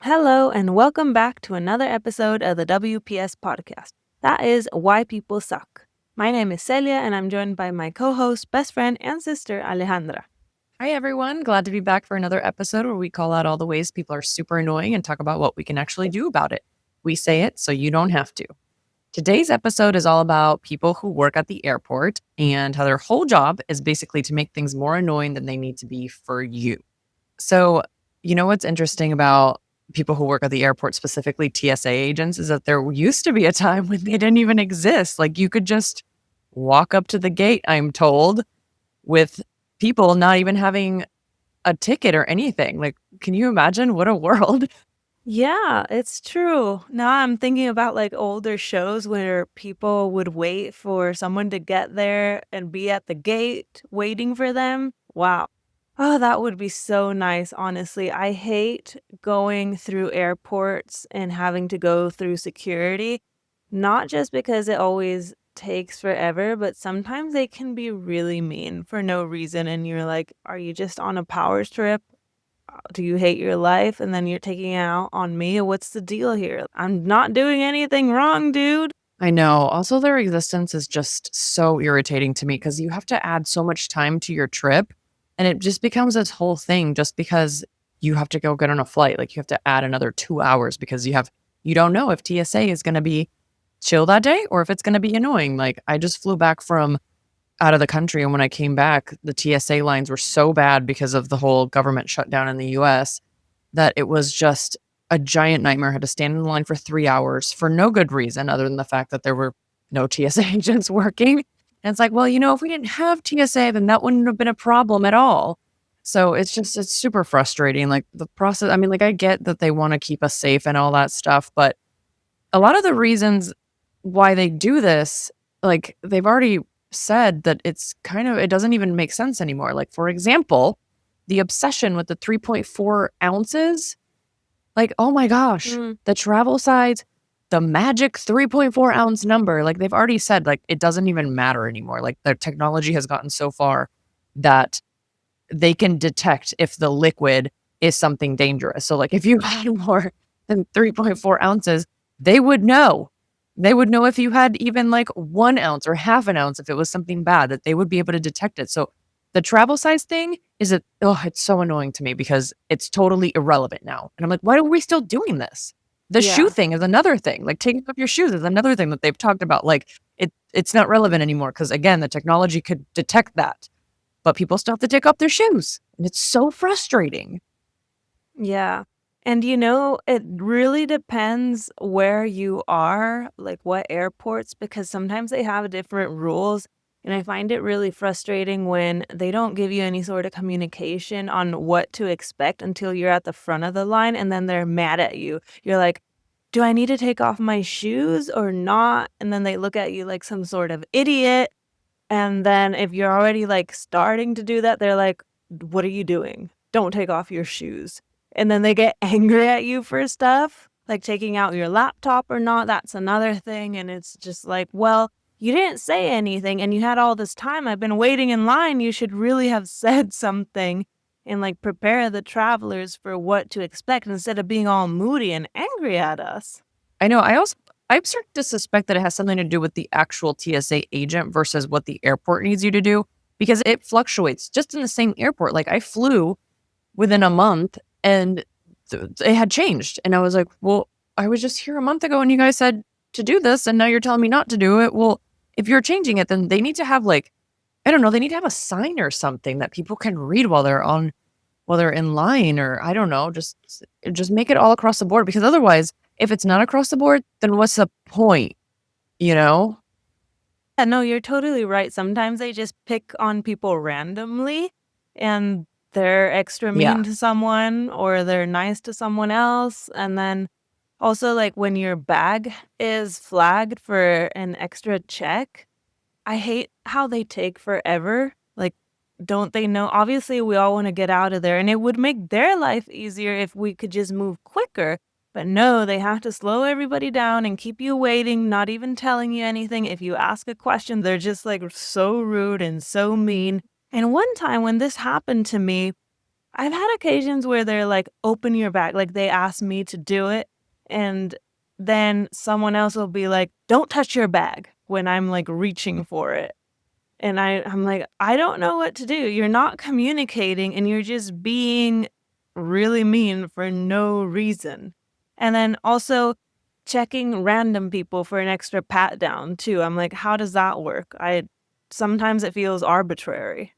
Hello, and welcome back to another episode of the WPS podcast. That is Why People Suck. My name is Celia, and I'm joined by my co host, best friend, and sister, Alejandra. Hi, everyone. Glad to be back for another episode where we call out all the ways people are super annoying and talk about what we can actually do about it. We say it so you don't have to. Today's episode is all about people who work at the airport and how their whole job is basically to make things more annoying than they need to be for you. So, you know what's interesting about people who work at the airport, specifically TSA agents, is that there used to be a time when they didn't even exist. Like you could just walk up to the gate, I'm told, with people not even having a ticket or anything. Like, can you imagine what a world? Yeah, it's true. Now I'm thinking about like older shows where people would wait for someone to get there and be at the gate waiting for them. Wow. Oh, that would be so nice, honestly. I hate going through airports and having to go through security, not just because it always takes forever, but sometimes they can be really mean for no reason. And you're like, are you just on a power trip? Do you hate your life? And then you're taking it out on me. What's the deal here? I'm not doing anything wrong, dude. I know. Also, their existence is just so irritating to me because you have to add so much time to your trip and it just becomes this whole thing just because you have to go get on a flight. Like you have to add another 2 hours because you don't know if TSA is going to be chill that day or if it's going to be annoying. Like I just flew back from out of the country. And when I came back, the TSA lines were so bad because of the whole government shutdown in the US that it was just a giant nightmare. I had to stand in line for 3 hours for no good reason other than the fact that there were no TSA agents working. And it's like, well, if we didn't have TSA, then that wouldn't have been a problem at all. So it's super frustrating. Like the process, I mean, like I get that they want to keep us safe and all that stuff, but a lot of the reasons why they do this, like they've already said that it doesn't even make sense anymore. Like, for example, the obsession with the 3.4 ounces. Like, oh my gosh, Mm, the travel size, the magic 3.4 ounce number. Like, they've already said, like, it doesn't even matter anymore. Like, the technology has gotten so far that they can detect if the liquid is something dangerous. So, like, if you had more than 3.4 ounces, they would know. They would know if you had even like 1 ounce or half an ounce if it was something bad, that they would be able to detect it. So, the travel size thing it's so annoying to me because it's totally irrelevant now. And I'm like, why are we still doing this? The shoe yeah. thing is another thing. Like taking off your shoes is another thing that they've talked about. Like it's not relevant anymore because again, the technology could detect that but people still have to take off their shoes. And it's so frustrating. Yeah. And it really depends where you are, like what airports, because sometimes they have different rules. And I find it really frustrating when they don't give you any sort of communication on what to expect until you're at the front of the line and then they're mad at you. You're like, do I need to take off my shoes or not? And then they look at you like some sort of idiot. And then if you're already, like, starting to do that, they're like, "What are you doing? Don't take off your shoes." And then they get angry at you for stuff, like taking out your laptop or not, that's another thing, and it's just like, "Well, you didn't say anything, and you had all this time. I've been waiting in line. You should really have said something and, like, prepare the travelers for what to expect instead of being all moody and angry at us." I know. I'm starting to suspect that it has something to do with the actual TSA agent versus what the airport needs you to do because it fluctuates just in the same airport. Like I flew within a month and it had changed. And I was like, well, I was just here a month ago and you guys said to do this and now you're telling me not to do it. Well, if you're changing it, then they need to have like, I don't know, they need to have a sign or something that people can read while they're in line or I don't know, just make it all across the board because otherwise, if it's not across the board, then what's the point, you know? Yeah, no, you're totally right. Sometimes they just pick on people randomly and they're extra Yeah. mean to someone or they're nice to someone else. And then also, like, when your bag is flagged for an extra check, I hate how they take forever. Like, don't they know? Obviously, we all want to get out of there, and it would make their life easier if we could just move quicker. But no, they have to slow everybody down and keep you waiting, not even telling you anything. If you ask a question, they're just like so rude and so mean. And one time when this happened to me, I've had occasions where they're like, "Open your bag," like, they ask me to do it, and then someone else will be like, "Don't touch your bag," when I'm, like, reaching for it, and I'm like, "I don't know what to do. You're not communicating, and you're just being really mean for no reason." And then also checking random people for an extra pat down too. I'm like, "How does that work?" I sometimes it feels arbitrary.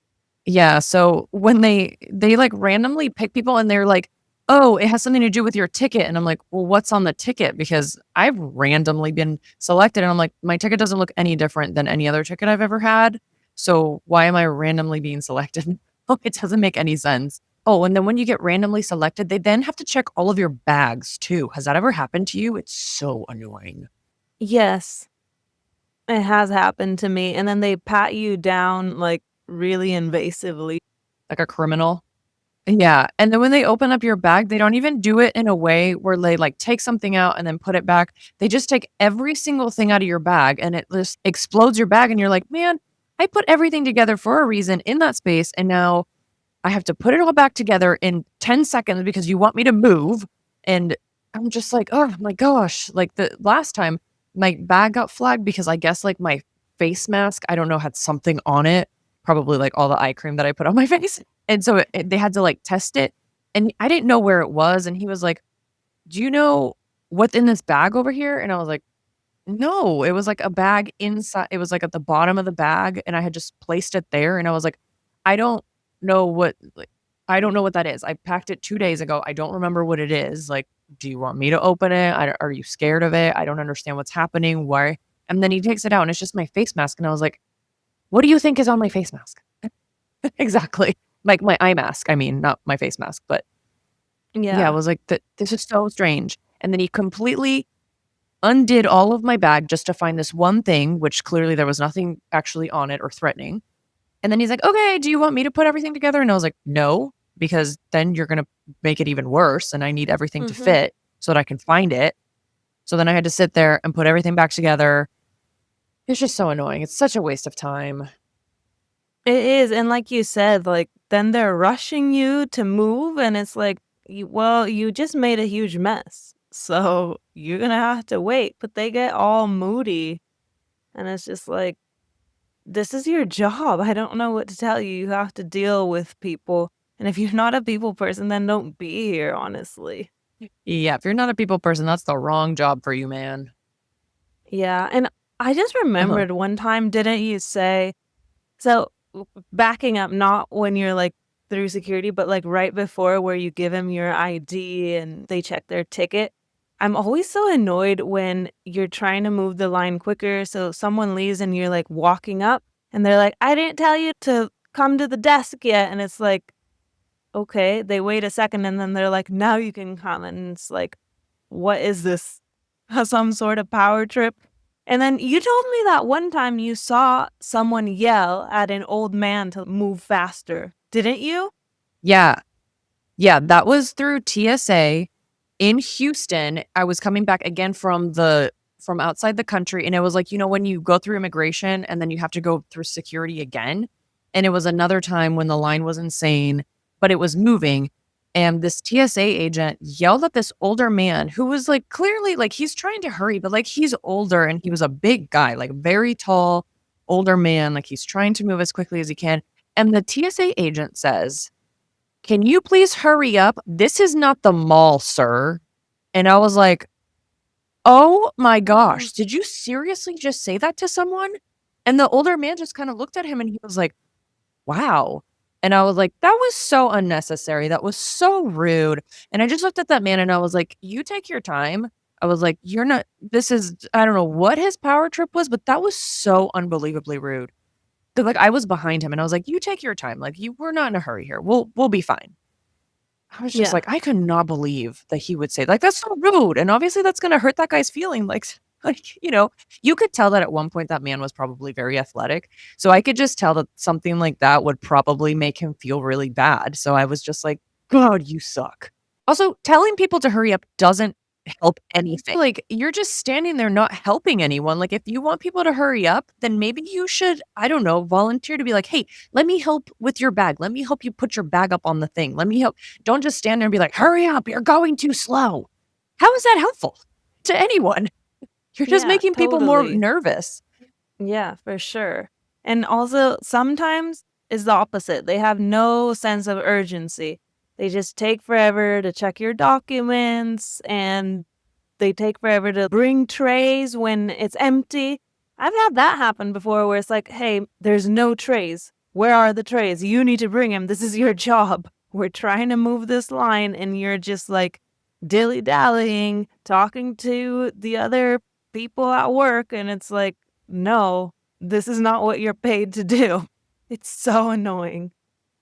Yeah, so when they, like, randomly pick people and they're like, "Oh, it has something to do with your ticket," and I'm like, "Well, what's on the ticket?" Because I've randomly been selected, and I'm like, "My ticket doesn't look any different than any other ticket I've ever had, so why am I randomly being selected?" Oh, it doesn't make any sense. Oh, and then when you get randomly selected, they then have to check all of your bags too. Has that ever happened to you? It's so annoying. Yes. It has happened to me, and then they pat you down, like, really invasively. Like a criminal. Yeah, and then when they open up your bag, they don't even do it in a way where they, like, take something out and then put it back. They just take every single thing out of your bag, and it just explodes your bag, and you're like, "Man, I put everything together for a reason in that space, and now I have to put it all back together in 10 seconds because you want me to move." And I'm just like, "Oh my gosh." Like, the last time, my bag got flagged because I guess, like, my face mask, I don't know, had something on it, probably, like, all the eye cream that I put on my face. And so they had to, like, test it, and I didn't know where it was, and he was like, "Do you know what's in this bag over here?" And I was like, "No." It was, like, a bag inside, it was, like, at the bottom of the bag, and I had just placed it there, and I was like, "I don't know what, like, I don't know what that is. I packed it 2 days ago. I don't remember what it is. Like, do you want me to open it? Are you scared of it? I don't understand what's happening. Why?" And then he takes it out, and it's just my face mask, and I was like, "What do you think is on my face mask?" Exactly. Like, my eye mask, I mean, not my face mask, but yeah, I Yeah. was like, This is so strange." And then he completely undid all of my bag just to find this one thing, which clearly there was nothing actually on it or threatening. And then he's like, "Okay, do you want me to put everything together?" And I was like, "No, because then you're gonna make it even worse, and I need everything to Mhm. fit so that I can find it." So then I had to sit there and put everything back together. It's just so annoying. It's such a waste of time. It is, and like you said, like, then they're rushing you to move, and it's like, you just made a huge mess, so you're gonna have to wait, but they get all moody, and it's just like, "This is your job, I don't know what to tell you, you have to deal with people, and if you're not a people person, then don't be here, honestly." Yeah, if you're not a people person, that's the wrong job for you, man. Yeah, and I just Uh-huh. remembered one time, didn't you say so backing up, not when you're, like, through security, but, like, right before where you give them your ID and they check their ticket. I'm always so annoyed when you're trying to move the line quicker, so someone leaves and you're, like, walking up, and they're like, "I didn't tell you to come to the desk yet," and it's like, "Okay." They wait a second, and then they're like, "Now you can come," and it's like, "What is this? Some sort of power trip?" And then you told me that one time you saw someone yell at an old man to move faster, didn't you? Yeah. Yeah, that was through TSA in Houston. I was coming back again from outside the country, and it was like, when you go through immigration and then you have to go through security again, and it was another time when the line was insane, but it was moving, and this TSA agent yelled at this older man who was, like, clearly, like, he's trying to hurry, but, like, he's older, and he was a big guy, like, very tall, older man, like, he's trying to move as quickly as he can, and the TSA agent says, "Can you please hurry up? This is not the mall, sir." And I was like, "Oh my Mm. gosh, did you seriously just say that to someone?" And the older man just kinda looked at him and he was like, "Wow." And I was like, "That was so unnecessary. That was so rude." And I just looked at that man and I was like, "You take your time." I was like, "You're not, this is, I don't know what his power trip was, but that was so unbelievably rude." 'Cause, like, I was behind him and I was like, "You take your time. Like, we're not in a hurry here. We'll be fine." I was just Yeah, like, I could not believe that he would say, like, "That's so rude," and obviously that's gonna hurt that guy's feeling, like you could tell that at one point that man was probably very athletic, so I could just tell that something like that would probably make him feel really bad, so I was just like, "God, you suck." Also, telling people to hurry up doesn't help anything. Like, you're just standing there not helping anyone. Like, if you want people to hurry up, then maybe you should, I don't know, volunteer to be like, "Hey, let me help with your bag. Let me help you put your bag up on the thing. Let me help." Don't just stand there and be like, "Hurry up, you're going too slow." How is that helpful to anyone? You're just Yeah, making people more totally. nervous. Yeah, for sure. And also, sometimes it's the opposite. They have no sense of urgency. They just take forever to check your documents and they take forever to bring trays when it's empty. I've had that happen before where it's like, hey, there's no trays. Where are the trays? You need to bring them. This is your job. We're trying to move this line, and you're just like dilly dallying, talking to the other people at work. And it's like, no, this is not what you're paid to do. It's so annoying.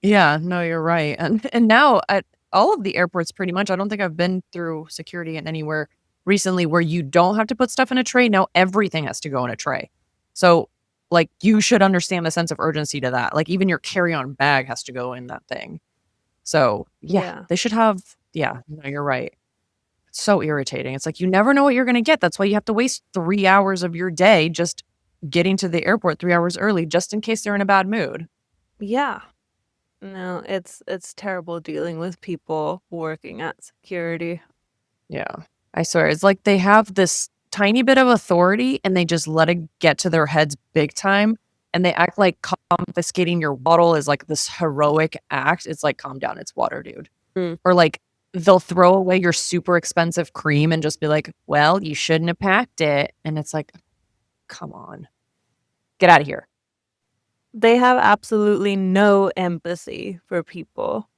Yeah, no, you're right. And now at all of the airports pretty much, I don't think I've been through security in anywhere recently where you don't have to put stuff in a tray. Now everything has to go in a tray. So like you should understand the sense of urgency to that. Like even your carry-on bag has to go in that thing. So yeah, Yeah. they should have yeah, no, you're right. It's so irritating. It's like you never know what you're gonna get. That's why you have to waste 3 hours of your day just getting to the airport 3 hours early just in case they're in a bad mood. Yeah. No, it's terrible dealing with people working at security. Yeah. I swear, it's like they have this tiny bit of authority and they just let it get to their heads big time, and they act like confiscating your bottle is like this heroic act. It's like, "Calm down, it's water, dude." Or like, they'll throw away your super expensive cream and just be like, "Well, you shouldn't have packed it." And it's like, "Come on. Get out of here." They have absolutely no empathy for people.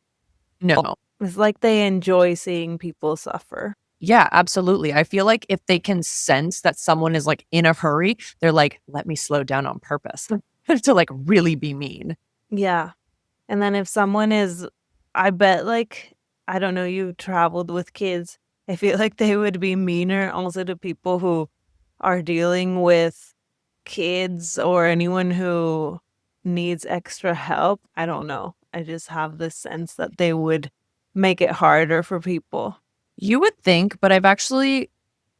No. It's like they enjoy seeing people suffer. Yeah, absolutely. I feel like if they can sense that someone is, like, in a hurry, they're like, "Let me slow down on purpose," to, like, really be mean. Yeah. And then if someone is I bet, like I don't know, you've traveled with kids. I feel like they would be meaner also to people who are dealing with kids or anyone who needs extra help. I don't know. I just have this sense that they would make it harder for people. You would think, but I've actually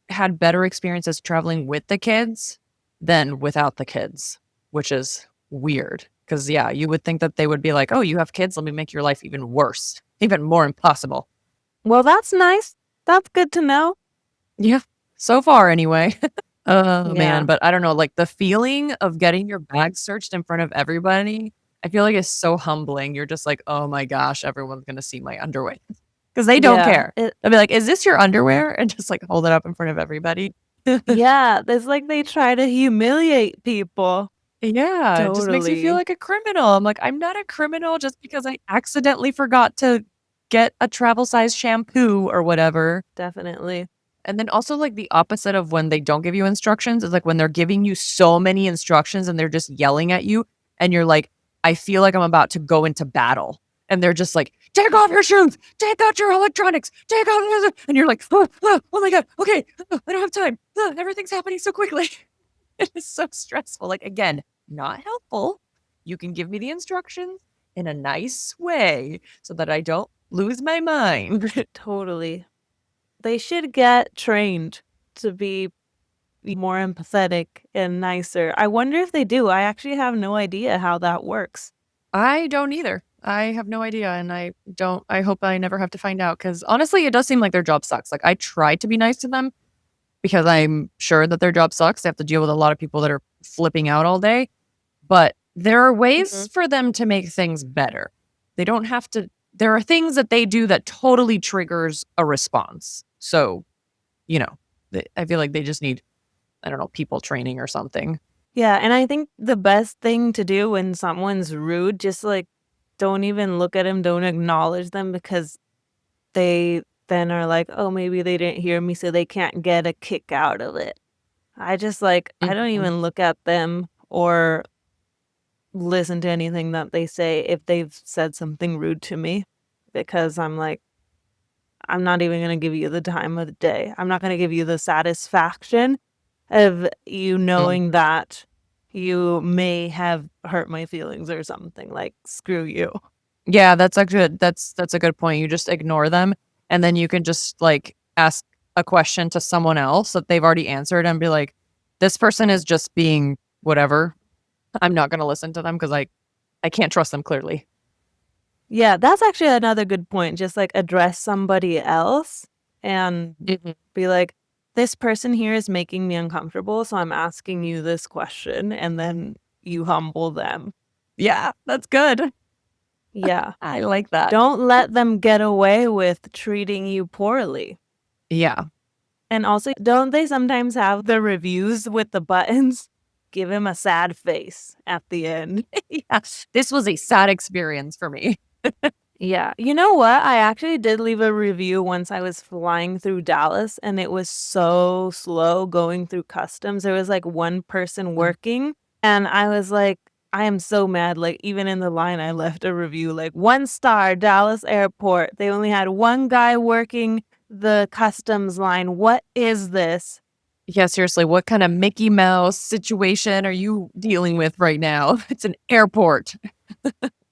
had better experiences traveling with the kids than without the kids, which is weird. Because yeah, you would think that they would be like, "Oh, you have kids? Let me make your life even worse, even more impossible." Well, that's nice. That's good to know. Yeah, so far anyway. Oh, man, Yeah, but I don't know, like, the feeling of getting your bag searched in front of everybody, I feel like it's so humbling. You're just like, "Oh my gosh, everyone's gonna see my underwear," because they don't yeah. care. They'll be like, "Is this your underwear?" And just, like, hold it up in front of everybody. Yeah, it's like they try to humiliate people. Yeah, it just makes me feel Totally. like a criminal. I'm like, "I'm not a criminal just because I accidentally forgot to get a travel size shampoo or whatever." Definitely. And then also, like, the opposite of when they don't give you instructions is, like, when they're giving you so many instructions and they're just yelling at you, and you're like, "I feel like I'm about to go into battle." And they're just like, "Take off your shoes. Take out your electronics. Take out" and you're like, "Oh, oh, oh my god. Okay. Oh, I don't have time. Everything's happening so quickly." It is so stressful. Like, again, not helpful. You can give me the instructions in a nice way so that I don't lose my mind. Totally. They should get trained to be more empathetic and nicer. I wonder if they do. I actually have no idea how that works. I don't either. I have no idea, and I hope I never have to find out. Because honestly, it does seem like their job sucks. Like, I try to be nice to them because I'm sure that their job sucks. They have to deal with a lot of people that are flipping out all day, but there are ways Mhm. for them to make things better. They don't have to there are things that they do that totally triggers a response. So, you know, I feel like they just need, I don't know, people training or something. Yeah, and I think the best thing to do when someone's rude, just, like, don't even look at them, don't acknowledge them because they then are like, "Oh, maybe they didn't hear me, so they can't get a kick out of it." I don't Mhm. even look at them or listen to anything that they say if they've said something rude to me because I'm like, I'm not even gonna give you the time of the day. I'm not gonna give you the satisfaction of you knowing that you may have hurt my feelings or something, like, screw you. Yeah, that's a good point. You just ignore them, and then you can just, like, ask a question to someone else that they've already answered and be like, this person is just being whatever. I'm not going to listen to them because I can't trust them clearly. Yeah, that's actually another good point. Just like address somebody else and Mhm. be like, this person here is making me uncomfortable, so I'm asking you this question, and then you humble them. Yeah, that's good. Yeah. I like that. Don't let them get away with treating you poorly. Yeah. And also, don't they sometimes have the reviews with the buttons? Give him a sad face at the end. Yeah. This was a sad experience for me. Yeah. You know what? I actually did leave a review once I was flying through Dallas and it was so slow going through customs. There was like one person Mm. working and I was like, I am so mad. Like, even in the line, I left a review like 1 star, Dallas Airport. They only had one guy working the customs line. What is this? Yeah, seriously, what kind of Mickey Mouse situation are you dealing with right now? It's an airport.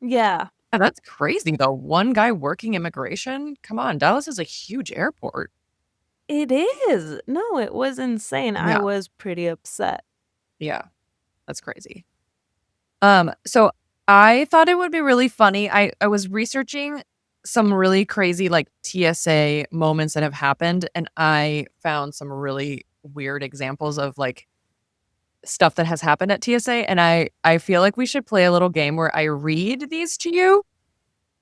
Yeah. Yeah, that's crazy though. One guy working immigration? Come on, Dallas is a huge airport. It is. No, it was insane. I Yeah. was pretty upset. Yeah, that's crazy. So I thought it would be really funny. I was researching some really crazy like TSA moments that have happened, and I found some really weird examples of like stuff that has happened at TSA. And I feel like we should play a little game where I read these to you,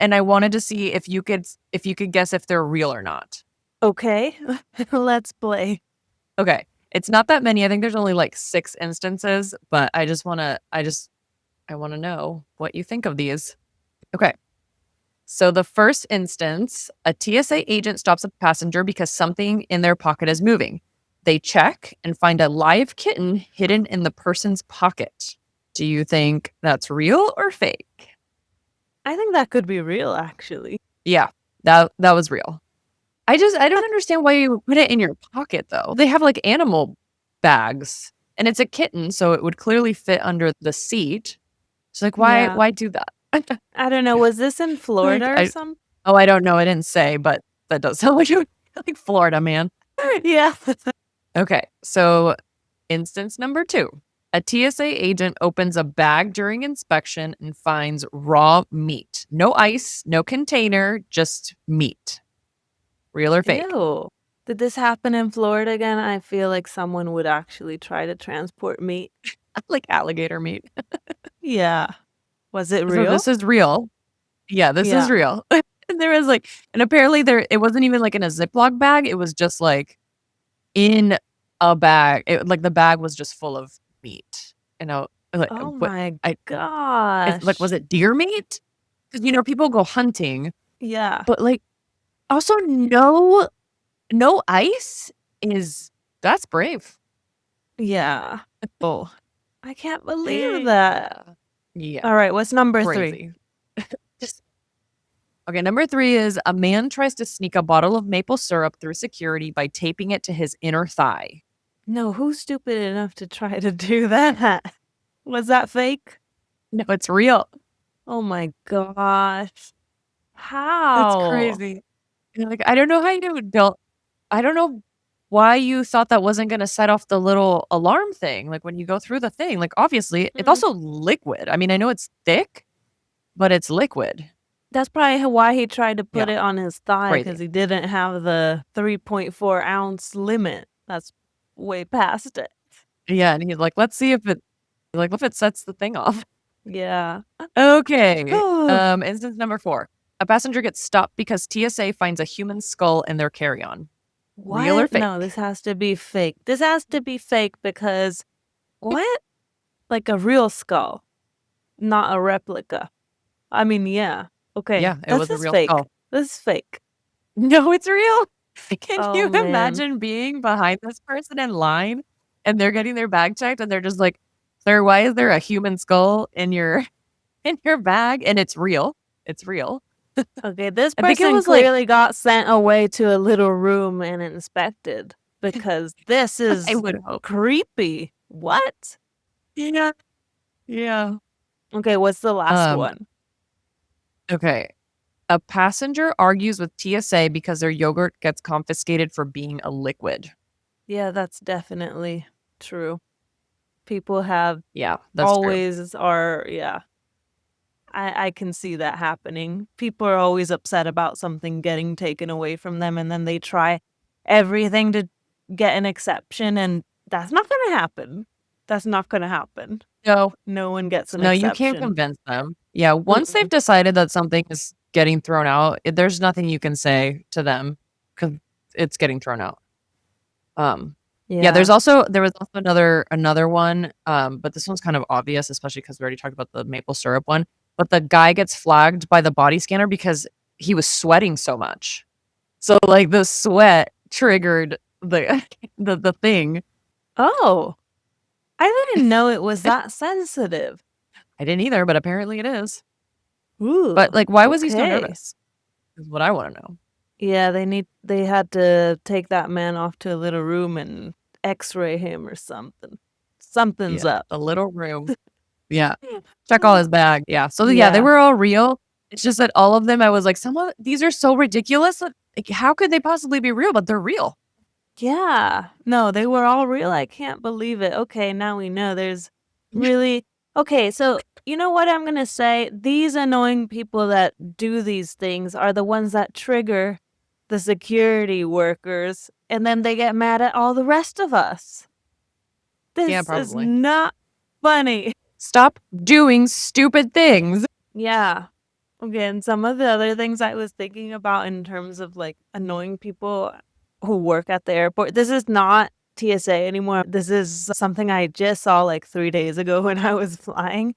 and I wanted to see if you could guess if they're real or not. Okay, let's play. Okay, it's not that many. I think there's only like 6 instances, but I want to know what you think of these. Okay. So the first instance, a TSA agent stops a passenger because something in their pocket is moving. They check and find a live kitten hidden in the person's pocket. Do you think that's real or fake? I think that could be real, actually. Yeah, that was real. I don't understand why you would put it in your pocket though. They have like animal bags and it's a kitten, so it would clearly fit under the seat. It's like Yeah. why do that? I don't know. Was this in Like Florida or something? I don't know. I didn't say, but that does sound like like Florida, man. Yeah. Okay, so instance number 2. A TSA agent opens a bag during inspection and finds raw meat. No ice, no container, just meat. Real or fake? Ew. Did this happen in Florida again? I feel like someone would actually try to transport meat. Like alligator meat. Yeah. Was it So real? this is real. Yeah, this is Yeah. real. And there was like, and apparently there, it wasn't even like in a Ziploc bag. It was just like in a bag. Like the bag was just full of meat. You know, like Oh what my I, if like, gosh. was it deer meat? Because, people go hunting, Yeah. but like also no ice is, that's brave. Yeah. Oh, I can't believe that. Yeah. Yeah. All right. What's number 3? Crazy. Just okay. Number 3 is a man tries to sneak a bottle of maple syrup through security by taping it to his inner thigh. No, who's stupid enough to try to do that? Was that fake? No, it's real. Oh my gosh. That's How? crazy. And, like, I don't know how you don't. I don't know why you thought that wasn't going to set off the little alarm thing. Like when you go through the thing, like obviously it's Mm. also liquid. I mean, I know it's thick, but it's liquid. That's probably why he tried to put Yeah, it on his thigh because crazy. he didn't have the 3.4-ounce limit. That's way past it. Yeah, and he's like, let's see if it like if it sets the thing off. Yeah. Okay. Instance number 4. A passenger gets stopped because TSA finds a human skull in their carry-on. Real or What? No, this fake? has to be fake. This has to be fake because what? Like a real skull, not a replica. I mean, yeah. Okay. Yeah, it This was a is real fake. skull. This is fake. No, it's real. Can Oh you man. imagine being behind this person in line and they're getting their bag checked and they're just like, "Sir, why is there a human skull in your in your bag?" And it's real. It's real. Okay, this I think it person was like clearly got sent away to a little room and inspected because this I is would hope. creepy. What? Yeah. Yeah. Okay, what's the last Um, one? okay. A passenger argues with TSA because their yogurt gets confiscated for being a liquid. Yeah, that's definitely true. People have Yeah, that's true. always are yeah. I can see that happening. People are always upset about something getting taken away from them, and then they try everything to get an exception, and that's not gonna happen. That's not gonna happen. No, No one gets an no, you can't exception. convince them. Yeah, once they've Mm-mm. decided that something is getting thrown out, there's nothing you can say to them because it's getting thrown out. Yeah, Yeah. there was also another one, but this one's kind of obvious, especially because we already talked about the maple syrup one. But the guy gets flagged by the body scanner because he was sweating so much. So like the sweat triggered the the thing. Oh, I didn't know it was that sensitive. I didn't either, but apparently it is. But Ooh, like, why was he so okay. nervous? Is what I want to know. Yeah, they had to take that man off to a little room and X-ray him or something. Something's Yeah, up. the little room. Yeah, check all his bag. Yeah, so yeah, they Yeah. were all real. It's just that all of them, I was like, some of these are so ridiculous. Like, how could they possibly be real? But they're real. Yeah. No, they were all real. I can't believe it. Okay, now we know there's really okay, so you know what I'm gonna say? These annoying people that do these things are the ones that trigger the security workers, and then they get mad at all the rest of us. Yeah, This is probably. not funny. Stop doing stupid things. Yeah. Again, some of the other things I was thinking about in terms of, like, annoying people who work at the airport this is not TSA anymore. This is something I just saw, like, 3 days ago when I was flying.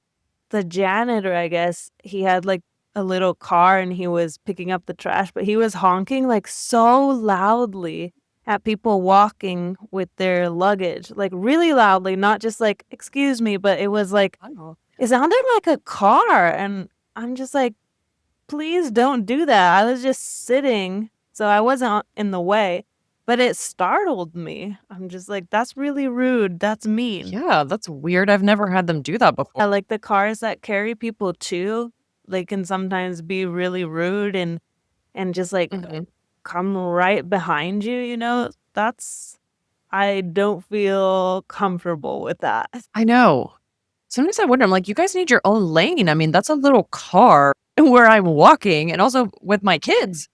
The janitor, I guess, he had, like, a little car and he was picking up the trash, but he was honking, like, so loudly at people walking with their luggage, like, really loudly, not just like, "Excuse me," but it was like I know. it sounded like a car, and I'm just like, "Please don't do that." I was just sitting, so I wasn't in the way, but it startled me. I'm just like, "That's really rude. That's mean." Yeah, that's weird. I've never had them do that before. Yeah, like the cars that carry people too, they can sometimes be really rude and just like Mhm. come right behind you, you know? That's I don't feel comfortable with that. I know. Sometimes I wonder, I'm like, you guys need your own lane. I mean, that's a little car where I'm walking and also with my kids.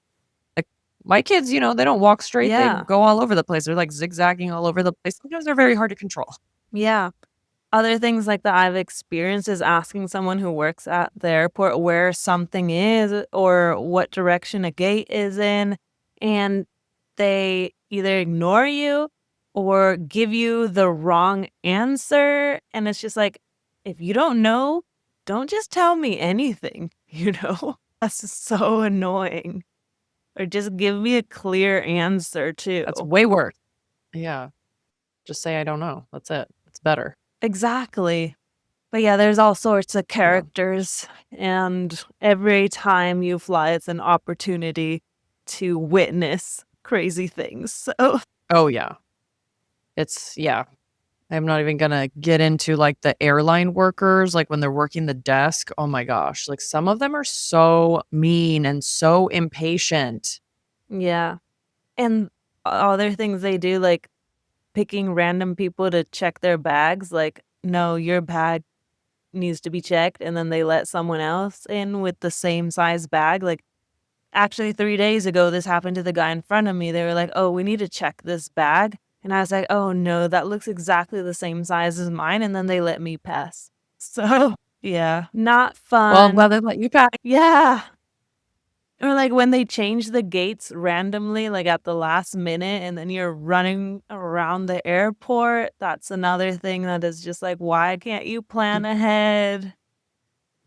Like my kids, they don't walk straight. They Yeah. go all over the place. They're like zigzagging all over the place. Sometimes they're very hard to control. Yeah. Other things like that I've experienced is asking someone who works at the airport where something is or what direction a gate is in, and they either ignore you or give you the wrong answer. And it's just like, if you don't know, don't just tell me anything, you know? That's just so annoying. Or just give me a clear answer too. That's way worse. Yeah. Just say I don't know. That's it. It's better. Exactly. But yeah, there's all sorts of Yeah. characters, and every time you fly, it's an opportunity to witness crazy things. So, Oh yeah. Yeah. I'm not even gonna get into like the airline workers, like when they're working the desk. Oh my gosh. Like some of them are so mean and so impatient. yeah. And other things they do, like picking random people to check their bags, like, no, your bag needs to be checked. And then they let someone else in with the same size bag. Like, actually, 3 days ago, this happened to the guy in front of me. They were like, "Oh, we need to check this bag." And I was like, "Oh, no, that looks exactly the same size as mine," and then they let me pass. So, yeah, not Well, I'm glad fun. they let you back. Yeah. Or, like, when they change the gates randomly, like, at the last minute, and then you're running around the airport, that's another thing that is just like, "Why can't you plan ahead?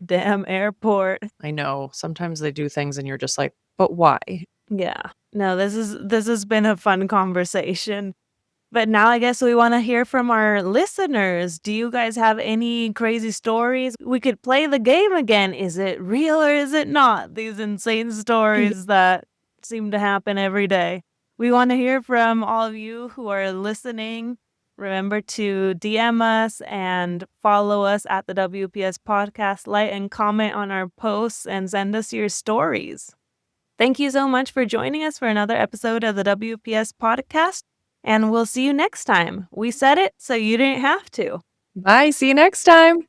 Damn airport." I know. Sometimes they do things and you're just like, but why? Yeah. No, this has been a fun conversation. But now I guess we wanna hear from our listeners. Do you guys have any crazy stories? We could play the game again. Is it real or is it not? These insane stories that seem to happen every day. We wanna hear from all of you who are listening. Remember to DM us and follow us at the WPS Podcast, like and comment on our posts, and send us your stories. Thank you so much for joining us for another episode of the WPS Podcast, and we'll see you next time. We said it so you didn't have to. Bye. See you next time.